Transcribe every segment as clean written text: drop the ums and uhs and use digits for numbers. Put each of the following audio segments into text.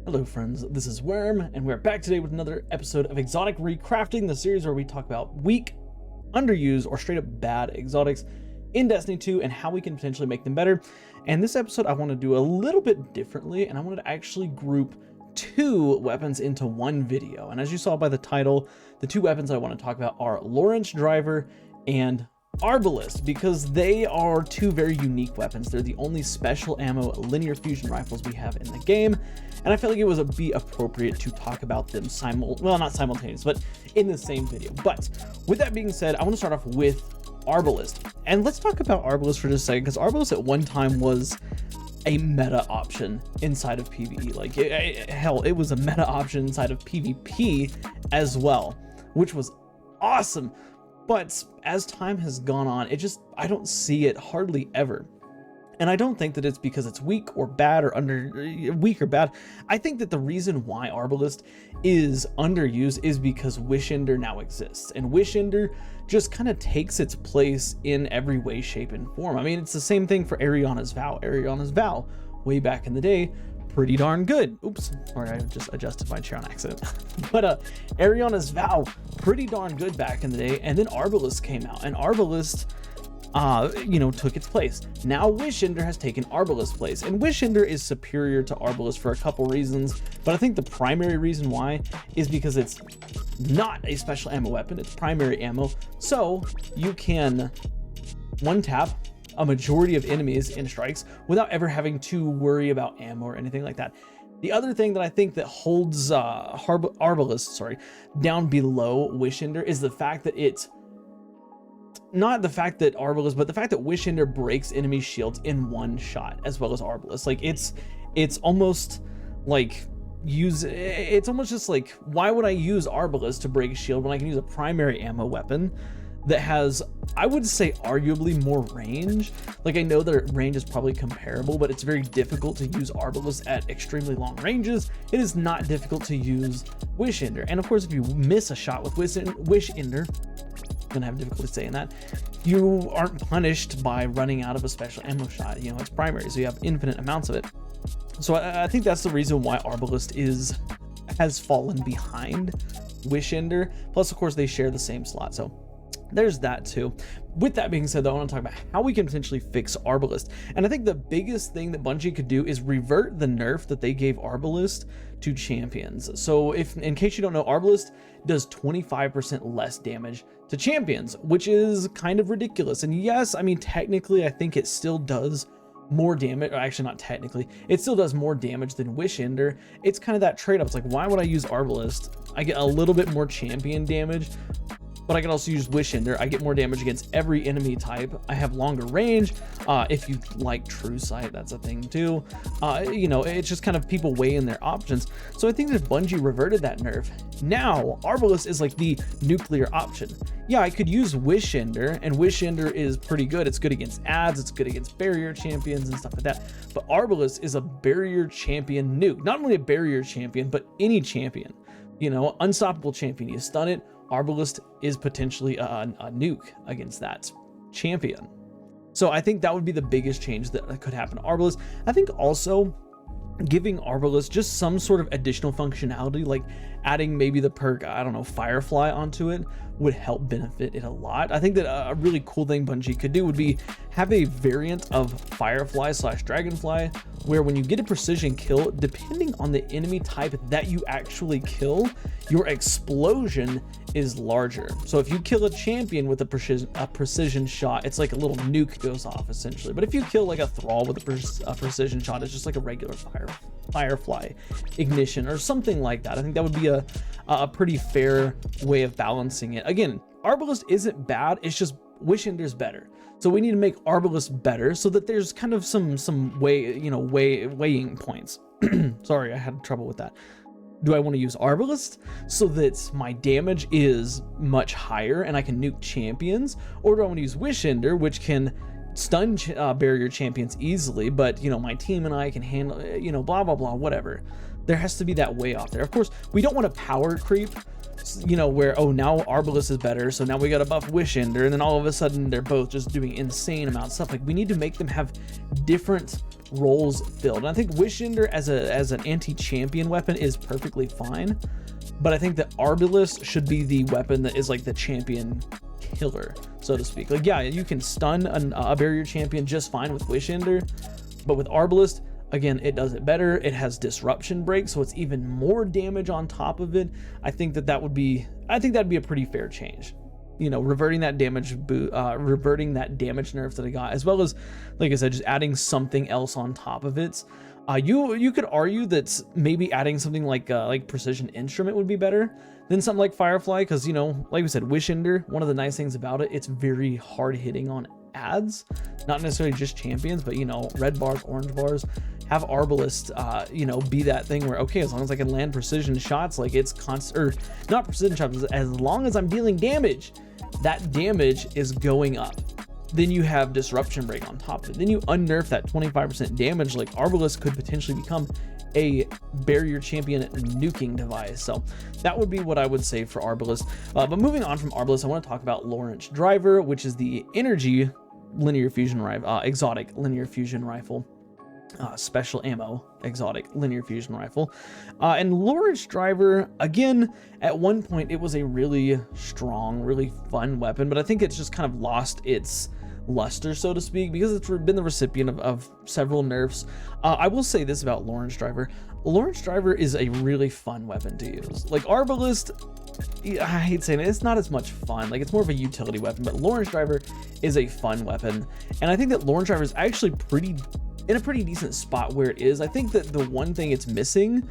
Hello friends, this is Worm, and we're back today with another episode of Exotic Recrafting, the series where we talk about weak, underused, or straight up bad exotics in Destiny 2 and how we can potentially make them better. And this episode I want to do a little bit differently, and I wanted to actually group two weapons into one video. And as you saw by the title, the two weapons I want to talk about are Lawrence Driver and Arbalist, because they are two very unique weapons. They're the only special ammo linear fusion rifles we have in the game, and I felt like it would be appropriate to talk about them not simultaneous, but in the same video. But with that being said, I want to start off with Arbalist, and let's talk about Arbalist for just a second, because Arbalist at one time was a meta option inside of PvE. Like hell, it was a meta option inside of PvP as well, which was awesome. But as time has gone on, I don't see it hardly ever. And I don't think that it's because it's weak or bad or weak or bad. I think that the reason why Arbalist is underused is because Wishender now exists. And Wishender just kind of takes its place in every way, shape, and form. I mean, it's the same thing for Ariana's Vow. Ariana's Vow, way back in the day, pretty darn good. Oops, sorry, I just adjusted my chair on accident. But Ariana's Vow, pretty darn good back in the day, and then Arbalist came out, and Arbalist took its place. Now Wishender has taken Arbalist's place, and Wishender is superior to Arbalist for a couple reasons, but I think the primary reason why is because it's not a special ammo weapon, it's primary ammo, so you can one tap a majority of enemies in strikes without ever having to worry about ammo or anything like that. The other thing that I think that holds Arbalist down below Wishender is the fact that it's not the fact that Arbalist, but the fact that Wishender breaks enemy shields in one shot, as well as Arbalist. Like it's almost like it's almost just like, why would I use Arbalist to break a shield when I can use a primary ammo weapon that has, I would say, arguably more range? Like, I know that range is probably comparable, but it's very difficult to use Arbalist at extremely long ranges. It is not difficult to use Wishender. And of course, if you miss a shot with Wishender, I'm gonna have difficulty saying that, you aren't punished by running out of a special ammo shot. You know, it's primary, so you have infinite amounts of it. So I think that's the reason why Arbalist has fallen behind Wishender. Plus, of course, they share the same slot, so there's that too. With that being said, though, I want to talk about how we can potentially fix Arbalist. And I think the biggest thing that Bungie could do is revert the nerf that they gave Arbalist to champions. So in case you don't know, Arbalist does 25% less damage to champions, which is kind of ridiculous. And yes, I mean, technically, I think it still does more damage, or actually not technically, it still does more damage than Wishender. It's kind of that trade-off. It's like, why would I use Arbalist? I get a little bit more champion damage, but I can also use Wishender. I get more damage against every enemy type. I have longer range. If you like True Sight, that's a thing too. It's just kind of people weighing their options. So I think that Bungie reverted that nerf. Now, Arbalist is like the nuclear option. Yeah, I could use Wishender, and Wishender is pretty good. It's good against ads, it's good against barrier champions and stuff like that. But Arbalist is a barrier champion nuke. Not only a barrier champion, but any champion. You know, unstoppable champion. You stun it, Arbalist is potentially a nuke against that champion. So I think that would be the biggest change that could happen to Arbalist. I think also giving Arbalist just some sort of additional functionality, like adding maybe the perk, I don't know, Firefly onto it, would help benefit it a lot. I think that a really cool thing Bungie could do would be have a variant of Firefly / Dragonfly, where when you get a precision kill, depending on the enemy type that you actually kill, your explosion is larger. So if you kill a champion with a precision shot, it's like a little nuke goes off essentially. But if you kill like a thrall with a precision shot, it's just like a regular Firefly ignition or something like that. I think that would be a pretty fair way of balancing it. Again, Arbalist isn't bad, it's just Wishender's better. So we need to make Arbalist better so that there's kind of some weighing points. Sorry, I had trouble with that. Do I want to use Arbalist so that my damage is much higher and I can nuke champions? Or do I want to use Wishender, which can stun barrier champions easily, but you know, my team and I can handle, you know, blah blah blah, whatever. There has to be that way off there. Of course, we don't want to power creep, you know, where, oh, now Arbalist is better, so now we got to buff Wish Ender, and then all of a sudden they're both just doing insane amounts of stuff. Like, we need to make them have different roles filled. And I think Wish Ender as an anti-champion weapon is perfectly fine, but I think that Arbalist should be the weapon that is like the champion killer, so to speak. Like, yeah, you can stun a barrier champion just fine with Wish Ender, but with Arbalist, again, it does it better. It has disruption break, so it's even more damage on top of it. I think that'd be a pretty fair change. You know, reverting that damage nerf that I got, as well as, like I said, just adding something else on top of it. You could argue that maybe adding something like precision instrument would be better than something like Firefly, because, you know, like we said, Wish Ender, one of the nice things about it, it's very hard hitting on ads, not necessarily just champions, but, you know, red bars, orange bars. Have Arbalist, you know, be that thing where, okay, as long as I can land precision shots, like it's constant, or not precision shots, as long as I'm dealing damage, that damage is going up. Then you have disruption break on top of it. Then you unnerf that 25% damage. Like, Arbalist could potentially become a barrier champion nuking device. So that would be what I would say for Arbalist. But moving on from Arbalist, I want to talk about Lawrence Driver, which is the energy linear fusion rifle, exotic linear fusion rifle. Special ammo exotic linear fusion rifle. And Lawrence Driver, again, at one point it was a really strong, really fun weapon, but I think it's just kind of lost its luster, so to speak, because it's been the recipient of several nerfs. I will say this about Lawrence Driver. Lawrence Driver is a really fun weapon to use. Like, Arbalist, I hate saying it, it's not as much fun. Like, it's more of a utility weapon, but Lawrence Driver is a fun weapon. And I think that Lawrence Driver is actually in a pretty decent spot where it is. I think that the one thing it's missing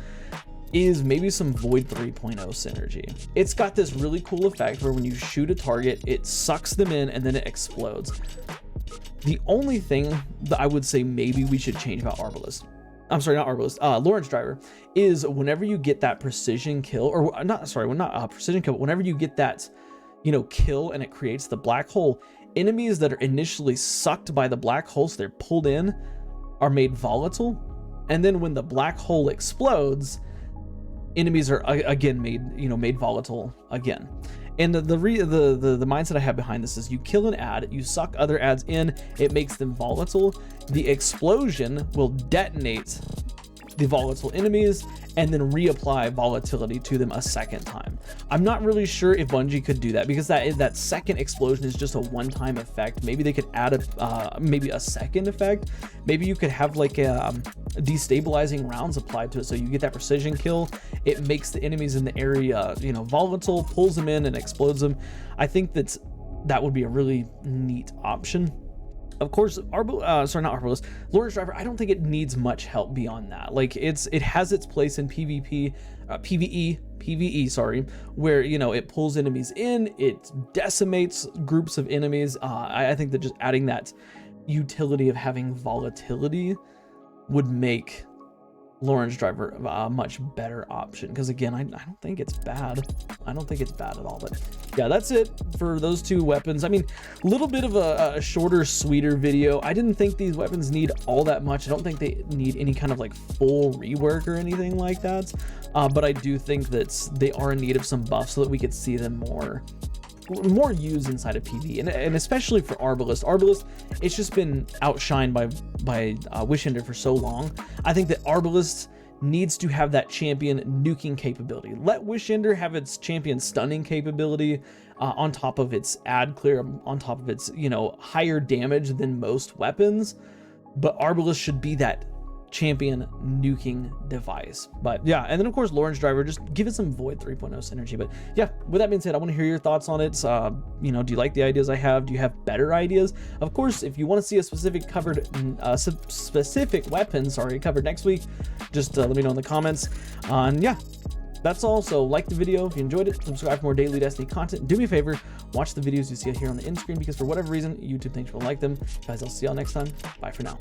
is maybe some Void 3.0 synergy. It's got this really cool effect where when you shoot a target, it sucks them in and then it explodes. The only thing that I would say maybe we should change about Arbalist, I'm sorry, not Arbalist, Lawrence Driver, is whenever you get that precision kill, or not precision kill, but whenever you get that, you know, kill and it creates the black hole, enemies that are initially sucked by the black hole, so they're pulled in, are made volatile, and then when the black hole explodes, enemies are again made volatile again. And the mindset I have behind this is you kill an ad, you suck other ads in, it makes them volatile. The explosion will detonate the volatile enemies and then reapply volatility to them a second time. I'm not really sure if Bungie could do that, because that second explosion is just a one-time effect. Maybe they could add maybe a second effect. Maybe you could have like a destabilizing rounds applied to it, so you get that precision kill, it makes the enemies in the area, you know, volatile, pulls them in and explodes them. I think that would be a really neat option. Of course, Lawrence Driver, I don't think it needs much help beyond that. Like, it has its place in PvP, PvE, sorry, where, you know, it pulls enemies in, it decimates groups of enemies. I think that just adding that utility of having volatility would make Lawrence Driver a much better option, because again, I don't think it's bad. I don't think it's bad at all. But yeah, that's it for those two weapons. I mean, a little bit of a shorter, sweeter video. I didn't think these weapons need all that much. I don't think they need any kind of like full rework or anything like that, but I do think that they are in need of some buffs so that we could see them more used inside of PvE, and especially for Arbalist, it's just been outshined by Wish Ender for so long. I think that Arbalist needs to have that champion nuking capability. Let Wish Ender have its champion stunning capability on top of its ad clear, on top of its, you know, higher damage than most weapons, but Arbalist should be that champion nuking device. But yeah, and then of course Lawrence Driver, just give it some Void 3.0 synergy. But yeah, with that being said, I want to hear your thoughts on it. You know, do you like the ideas I have? Do you have better ideas? Of course, if you want to see a specific specific weapon covered next week, just let me know in the comments. And yeah, that's all. So like the video if you enjoyed it, subscribe for more daily Destiny content. Do me a favor, watch the videos you see here on the end screen, because for whatever reason YouTube thinks you'll like them. Guys, I'll see y'all next time. Bye for now.